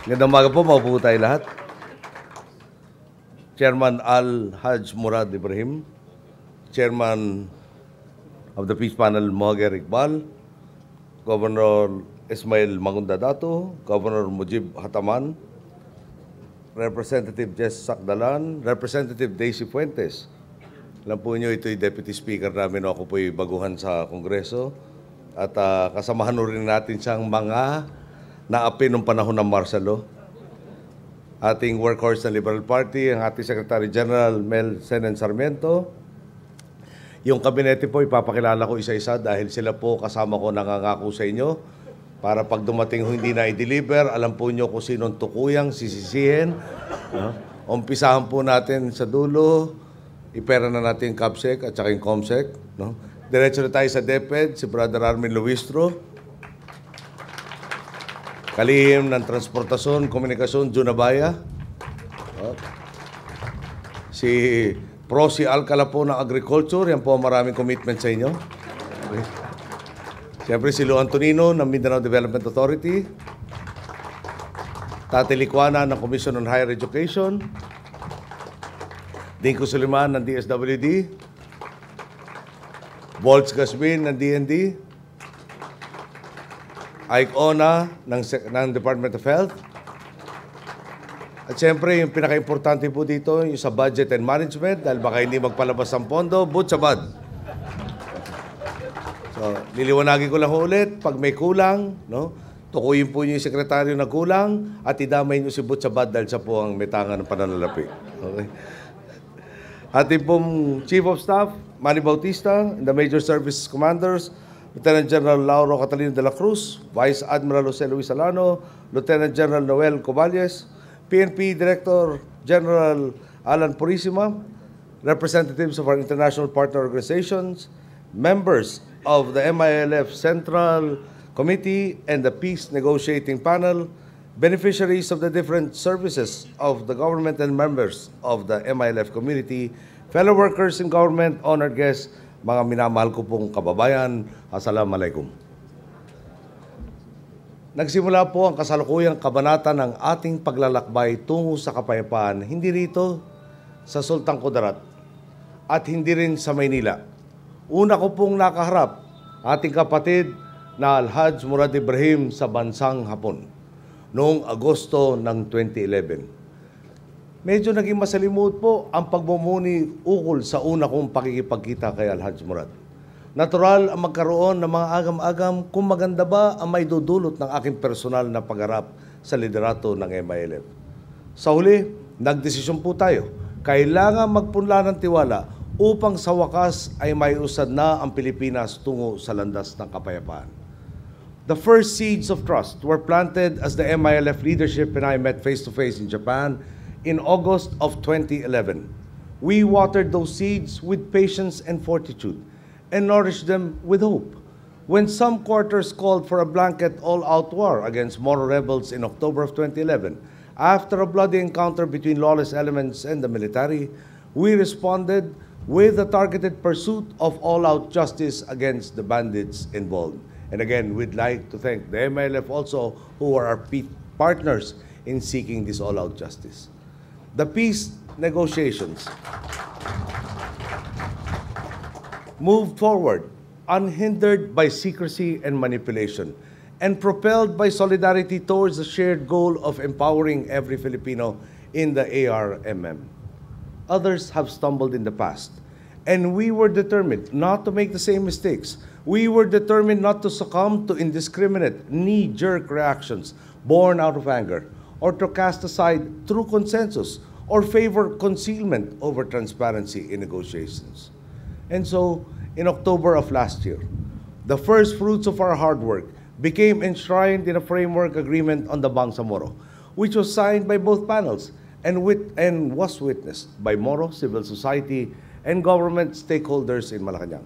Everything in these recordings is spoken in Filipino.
Magandang umaga po, maupo tayo lahat. Chairman Al-Haj Murad Ibrahim, Chairman of the Peace Panel Mohager Iqbal, Governor Ismail Magunda Dato, Governor Mujib Hataman, Representative Jess Sakdalan, Representative Daisy Fuentes. Alam po niyo, ito'y Deputy Speaker namin, ako po'y baguhan sa Kongreso. At kasamahan rin natin siyang mga naapi nung panahon ng martial law. Ating workhorse ng Liberal Party, ang ating Secretary General Mel Senen Sarmiento. Yung kabinete po, ipapakilala ko isa-isa dahil sila po kasama ko nangangako sa inyo para pag dumating hindi na i-deliver, alam po nyo kung sinong tukuyang sisisihin. Umpisahan po natin sa dulo, ipera na natin yung CAPSEC at saka yung COMSEC. Diretso na tayo sa DepEd, si Brother Armin Luistro. Kalihim ng Transportasyon, Komunikasyon, Junabaya. Si Prosi Alcala po ng Agriculture, yan po maraming commitment sa inyo. Okay. Siyempre si Lu Antonino ng Mindanao Development Authority. Tate Licuana ng Commission on Higher Education. Dinko Suliman ng DSWD. Volts Gasbin ng DND. Ike Ona ng Department of Health. At siyempre, yung pinaka-importante po dito, yung sa budget and management, dahil baka hindi magpalabas ang pondo, Butsabad. So, liliwanagin ko lang ulit, pag may kulang, tukuyin po niyo yung sekretaryo na kulang, at idamay niyo si Butsabad dahil siya po ang may tangan ng pananalapi. Okay? Ating pong Chief of Staff, Manny Bautista, and the Major Service Commanders, Lieutenant General Lauro Catalino de la Cruz, Vice Admiral Jose Luis Alano, Lieutenant General Noel Coballes, PNP Director General Alan Purisima, representatives of our international partner organizations, members of the MILF Central Committee and the Peace Negotiating Panel, beneficiaries of the different services of the government and members of the MILF community, fellow workers in government, honored guests, mga minamahal ko pong kababayan, Assalamualaikum. Nagsimula po ang kasalukuyang kabanata ng ating paglalakbay tungo sa kapayapaan, hindi rito sa Sultan Kudarat at hindi rin sa Maynila. Una ko pong nakaharap ating kapatid na Al-Haj Murad Ibrahim sa bansang Hapon noong Agosto ng 2011. Medyo naging masalimuot po ang pagmumuni ukol sa una kong pakikipagkita kay Al-Haj Murad. Natural ang magkaroon ng mga agam-agam kung maganda ba ang may dudulot ng aking personal na pagharap sa liderato ng MILF. Sa huli, nagdesisyon po tayo. Kailangan magpunla ng tiwala upang sa wakas ay may usad na ang Pilipinas tungo sa landas ng kapayapaan. The first seeds of trust were planted as the MILF leadership and I met face-to-face in Japan in August of 2011. We watered those seeds with patience and fortitude and nourished them with hope. When some quarters called for a blanket all-out war against Moro rebels in October of 2011, after a bloody encounter between lawless elements and the military, we responded with a targeted pursuit of all-out justice against the bandits involved. And again, we'd like to thank the MILF also, who are our partners in seeking this all-out justice. The peace negotiations moved forward unhindered by secrecy and manipulation and propelled by solidarity towards the shared goal of empowering every Filipino in the ARMM. Others have stumbled in the past, and we were determined not to make the same mistakes. We were determined not to succumb to indiscriminate, knee-jerk reactions born out of anger, or to cast aside true consensus or favor concealment over transparency in negotiations. And so, in October of last year, the first fruits of our hard work became enshrined in a framework agreement on the Bangsamoro, which was signed by both panels and was witnessed by Moro, civil society, and government stakeholders in Malacanang.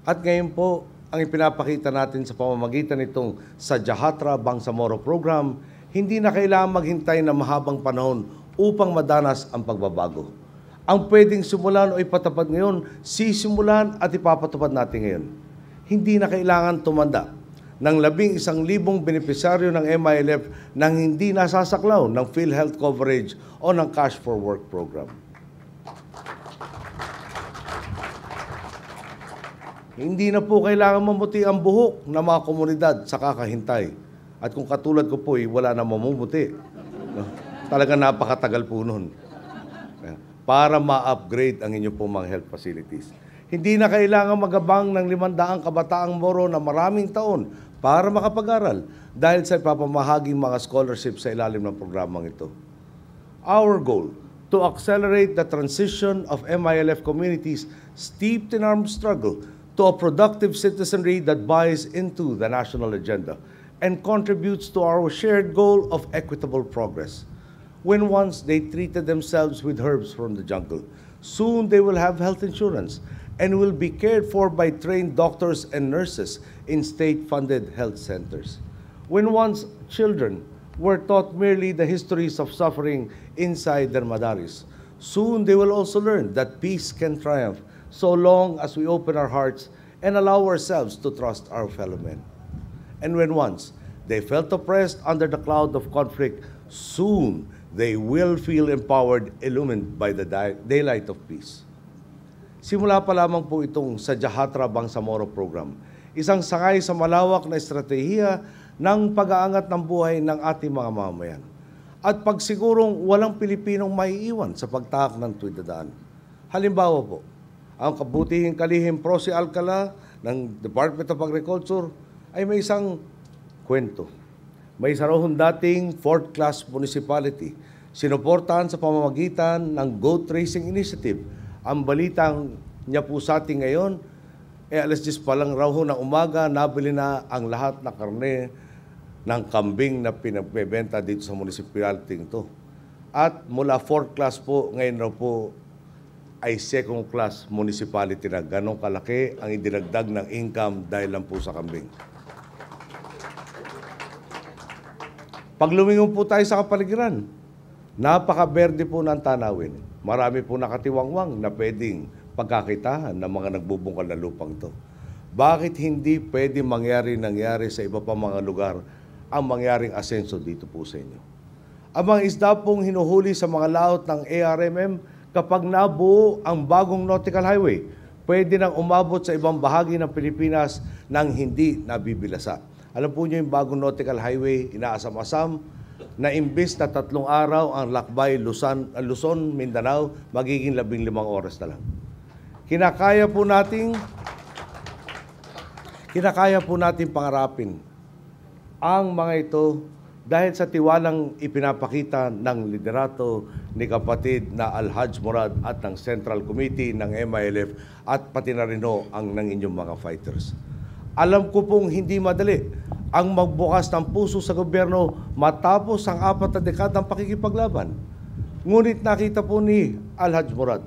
At ngayon po, ang ipinapakita natin sa pamamagitan nitong Sadyahatra Bangsamoro program, hindi na kailangan maghintay ng mahabang panahon upang madanas ang pagbabago. Ang pwedeng simulan o ipatupad ngayon, sisimulan at ipapatupad natin ngayon. Hindi na kailangan tumanda ng 11,000 benepisyaryo ng MILF nang hindi nasasaklaw ng PhilHealth coverage o ng Cash for Work program. Hindi na po kailangan mamuti ang buhok ng mga komunidad sa kakahintay. At kung katulad ko po, wala na mamumuti. No? Talaga napakatagal po nun. Para ma-upgrade ang inyong pong mga health facilities. Hindi na kailangan magabang ng 500 kabataang Moro na maraming taon para makapag-aral dahil sa ipapamahaging mga scholarships sa ilalim ng programang ito. Our goal, to accelerate the transition of MILF communities steeped in armed struggle to a productive citizenry that buys into the national agenda and contributes to our shared goal of equitable progress. When once they treated themselves with herbs from the jungle, soon they will have health insurance and will be cared for by trained doctors and nurses in state-funded health centers. When once children were taught merely the histories of suffering inside their madaris, soon they will also learn that peace can triumph so long as we open our hearts and allow ourselves to trust our fellow men. And when once they felt oppressed under the cloud of conflict, soon they will feel empowered, illumined by the daylight of peace. Simula pa lamang po itong Sadyahatra Bangsamoro Program, isang sakay sa malawak na estratehiya ng pag-aangat ng buhay ng ating mga mamamayan. At pagsigurong walang Pilipinong maiiwan sa pagtahak ng tuwidadaan. Halimbawa po, ang kabutihing kalihim Prosi Alcala ng Department of Agriculture ay may isang kwento. May isa raw dating fourth-class municipality, sinuportahan sa pamamagitan ng Goat Racing Initiative. Ang balitang niya po sa atin ngayon, alas 10 pa lang raw ng umaga, nabili na ang lahat na karne ng kambing na pinagbebenta dito sa municipality ito. At mula 4th class po, ngayon raw po ay 2nd class municipality na ganong kalaki ang idinagdag ng income dahil lang po sa kambing. Pag lumingon po tayo sa kapaligiran, napaka-berde po ng tanawin. Marami po nakatiwangwang na pwedeng pagkakitahan ng mga nagbubungkal na lupang to. Bakit hindi pwede nangyari sa iba pa mga lugar ang mangyaring asenso dito po sa inyo? Ang mga isda pong hinuhuli sa mga laot ng ARMM, kapag nabuo ang bagong nautical highway, pwede nang umabot sa ibang bahagi ng Pilipinas nang hindi nabibilasa. Alam po niyo yung bagong nautical highway, inaasam-asam, na imbis na 3 araw ang lakbay Luzon, Mindanao, magiging 15 oras na lang. Kinakaya po natin pangarapin ang mga ito dahil sa tiwalang ipinapakita ng liderato ni kapatid na Alhaj Murad at ng Central Committee ng MILF at pati na rin ang ng inyong mga fighters. Alam ko pong hindi madali ang magbukas ng puso sa gobyerno matapos ang 4 na dekadang pakikipaglaban. Ngunit nakita po ni Alhaj Murad,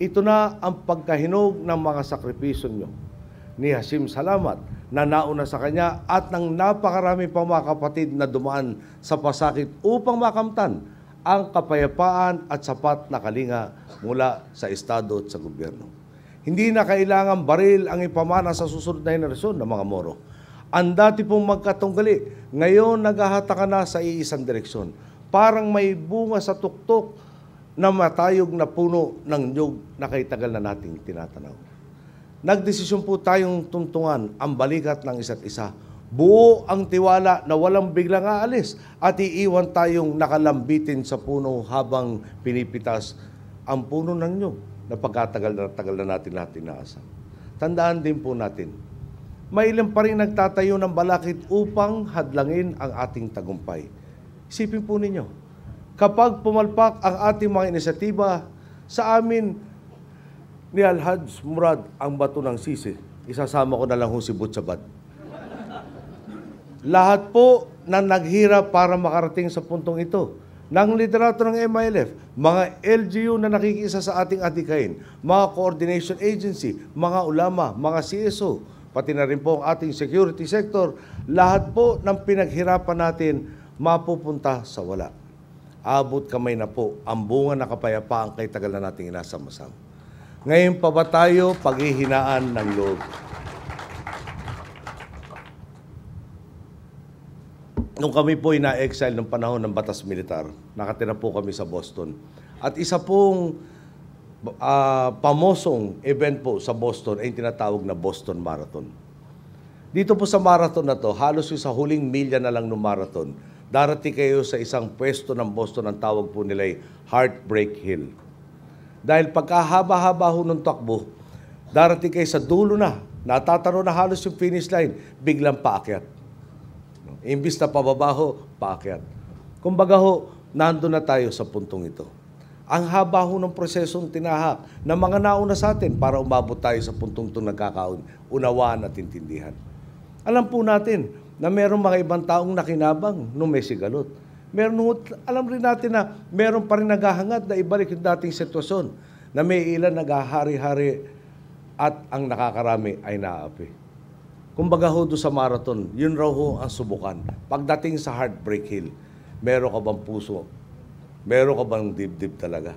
ito na ang pagkahinog ng mga sakripisyo nyo. Ni Hashim Salamat na nauna sa kanya at ng napakarami pang mga kapatid na dumaan sa pasakit upang makamtan ang kapayapaan at sapat na kalinga mula sa Estado at sa gobyerno. Hindi na kailangan baril ang ipamana sa susunod na henerasyon ng mga Moro. Ang dati pong magkatunggali, ngayon naghahatakan na sa iisang direksyon. Parang may bunga sa tuktok na matayog na puno ng nyug na kay tagal na nating tinatanaw. Nagdesisyon po tayong tuntungan ang balikat ng isa't isa. Buo ang tiwala na walang biglang aalis at iiwan tayong nakalambitin sa puno habang pinipitas ang puno ng nyug na pagkatagal na natin lahat inaasa. Tandaan din po natin, may ilan pa rin nagtatayo ng balakid upang hadlangin ang ating tagumpay. Isipin po ninyo, kapag pumalpak ang ating mga inisyatiba, sa amin ni Alhaj Murad ang bato ng sisi, isasama ko na lang si Butsabat. Lahat po na naghirap para makarating sa puntong ito, ng liderato ng MILF, mga LGU na nakikisa sa ating adhikain, mga coordination agency, mga ulama, mga CSO, pati na rin po ang ating security sector, lahat po ng pinaghirapan natin mapupunta sa wala. Abot kamay na po ang bunga na kapayapaan kay tagal na nating inasam-asam. Ngayon pa ba tayo paghihinaan ng loob? nung kami po ay na-exile ng panahon ng Batas Militar, nakatira po kami sa Boston. At isa pong pamosong event po sa Boston ay tinatawag na Boston Marathon. Dito po sa marathon na to, halos yung sa huling milya na lang ng marathon, darating kayo sa isang pwesto ng Boston, ang tawag po nila ay Heartbreak Hill. Dahil pagkahaba-haba ho ng takbo, darating kayo sa dulo na, natataro na halos yung finish line, biglang paakyat. Imbis na pababaho, paakyat. Kumbaga ho, nandun na tayo sa puntong ito. Ang haba ho ng prosesong tinahak ng mga nauna sa atin para umabot tayo sa puntong itong nagkakaunawaan at intindihan. Alam po natin na mayroong mga ibang taong nakinabang nung may sigalot. Alam rin natin na mayroon pa rin naghahangad na ibalik yung dating sitwasyon na may ilan naghahari-hari at ang nakakarami ay naaapi. Kumbaga ho doon sa marathon, yun raw ho ang subukan. Pagdating sa Heartbreak Hill, meron ka bang puso? Meron ka bang dibdib talaga?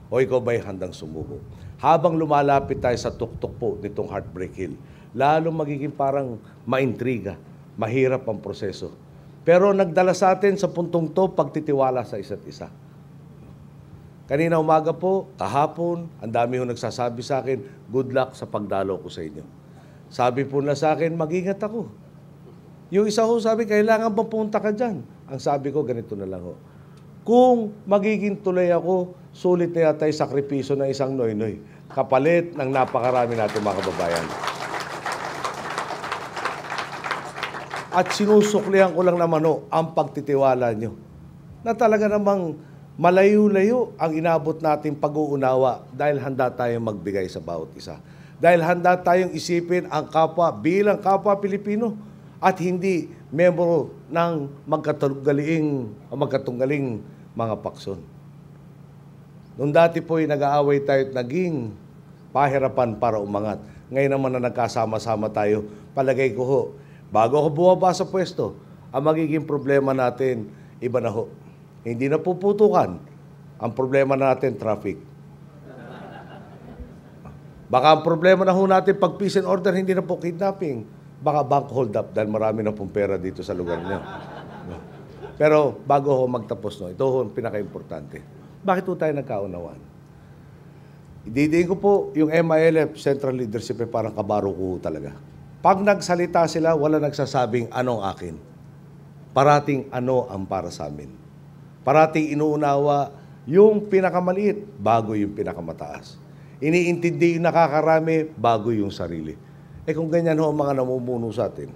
O ikaw ba'y handang sumuko? Habang lumalapit tayo sa tuktok po nitong Heartbreak Hill, lalo magiging parang maintriga, mahirap ang proseso. Pero nagdala sa atin sa puntong to, pagtitiwala sa isa't isa. Kanina umaga po, kahapon, ang dami ho nagsasabi sa akin, good luck sa pagdalo ko sa inyo. Sabi po na sa akin, mag-ingat ako. Yung isa ho sabi, kailangan ba punta ka dyan? Ang sabi ko, ganito na lang ho. Kung magiging tuloy ako, sulit na yata yung sakripisyo ng isang noy-noy. Kapalit ng napakarami natin mga kababayan. At sinusuklihan ko lang naman ho, ang pagtitiwala nyo. Na talaga namang malayo-layo ang inabot nating pag-uunawa dahil handa tayong magbigay sa bawat isa. Dahil handa tayong isipin ang kapwa bilang kapwa Pilipino at hindi membro ng magkatunggaling mga paksyon. Noong dati po ay nag-aaway tayo at naging pahirapan para umangat. Ngayon naman na nagkasama-sama tayo, palagay ko ho, bago ako bumaba sa pwesto, ang magiging problema natin, iba na ho. Hindi na puputukan. Ang problema natin, traffic. Baka ang problema na ho natin, pag peace and order, hindi na po kidnapping. Baka bank hold up dahil marami na pong pera dito sa lugar niyo. Pero bago ho magtapos, ito ho ang pinaka-importante. Bakit po tayo nagkaunawaan? Ididiin ko po yung MILF, Central Leadership, parang kabaro ko talaga. Pag nagsalita sila, wala nagsasabing anong akin. Parating ano ang para sa amin. Parating inuunawa yung pinakamaliit bago yung pinakamataas. Iniintindi yung nakakarami bago yung sarili. Kung ganyan ho ang mga namumuno sa atin,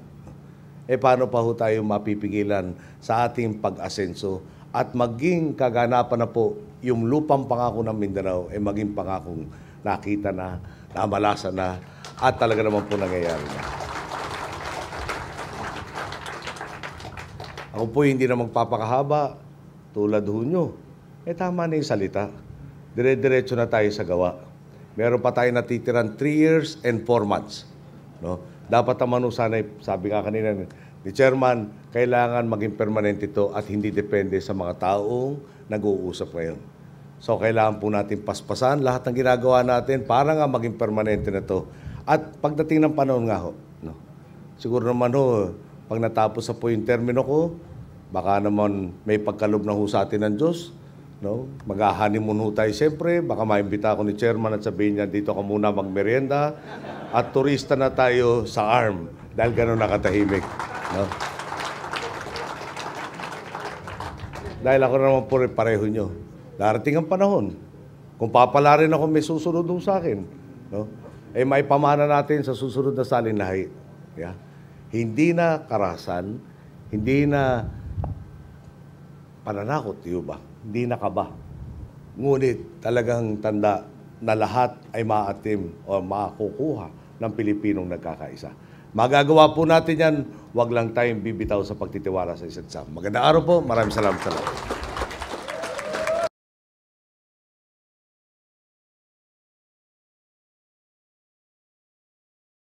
paano pa ho tayo mapipigilan sa ating pag-asenso at maging kaganapan na po yung lupang pangako ng Mindanao maging pangakong nakita na, namalasa na, at talaga naman po nangyayari na. Ako po hindi na magpapakahaba tulad ho nyo. Tama na yung salita. Dire-diretso na tayo sa gawa. Meron pa tayo natitiran 3 years and 4 months. No? Dapat naman sana, sabi nga kanina ni Chairman, kailangan maging permanente ito at hindi depende sa mga taong nag-uusap ngayon. So, kailangan po natin paspasan lahat ng ginagawa natin para nga maging permanente na ito. At pagdating ng panahon nga ho, no? Siguro naman ho, pag natapos na po yung termino ko, baka naman may pagkalob na ho sa atin ng Diyos. No? Mag-honeymoon ho tayo siyempre. Baka maimbita ako ni Chairman at sabihin niya, dito ka muna magmerienda. At turista na tayo sa ARM dahil gano'n nakatahimik. No? Dahil ako naman po rin pareho nyo. Darating ang panahon. Kung papalarin ako, may susunod ho sa akin. No? May pamana natin sa susunod na salinlahi. Yeah? Hindi na karasan, hindi na pananakot, di ba? Hindi na kaba. Ngunit talagang tanda na lahat ay maatim o makukuha ng Pilipinong nagkakaisa. Magagawa po natin yan, wag lang tayong bibitaw sa pagtitiwala sa isa't isa. Magandang araw po, maraming salamat sa lahat.